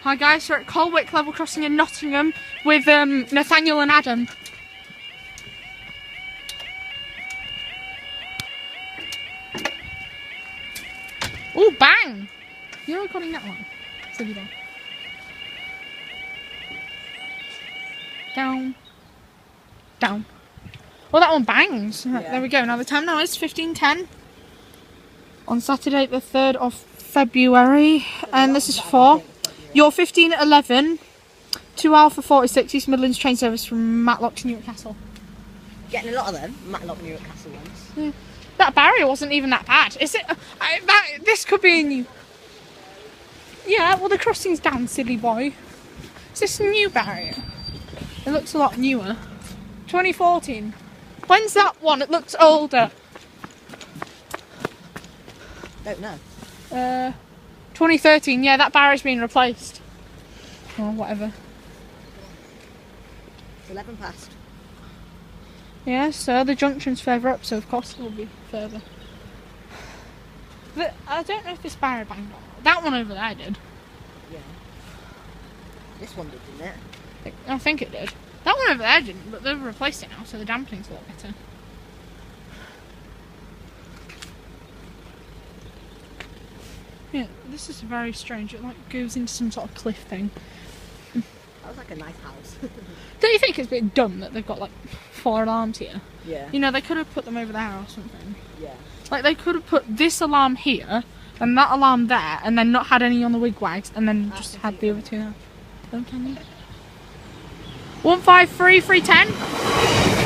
Hi guys, we're at Colwick level crossing in Nottingham with Nathaniel and Adam. Oh, bang! You're recording that one. Silly one. Down. Down. Oh, that one bangs. Yeah. There we go. Now the time now is 15:10 on Saturday the 3rd of February. And this is for your 15:11 2 Alpha 46 East Midlands train service from Matlock to Newcastle. Getting a lot of them, Matlock Newcastle ones. Yeah. That barrier wasn't even that bad. Is it? This could be a new... Yeah, well the crossing's down, silly boy. Is this a new barrier? It looks a lot newer. 2014. When's that one? It looks older. Don't know. 2013. Yeah, that barrier's been replaced. Or whatever. It's 11 past. Yeah, so the junction's further up, so of course it will be further. But I don't know if this barrier banged on. That one over there did. Yeah. This one did, didn't it? I think it did. That one over there didn't, but they've replaced it now, so the dampening's a lot better. Yeah, this is very strange. It like goes into some sort of cliff thing. That was like a nice house. Don't you think it's a bit dumb that they've got like 4 alarms here? Yeah. You know, they could have put them over there or something. Yeah. Like they could have put this alarm here and that alarm there, and then not had any on the wigwags, and then just had the other 2 there. Don't can you? 153 310.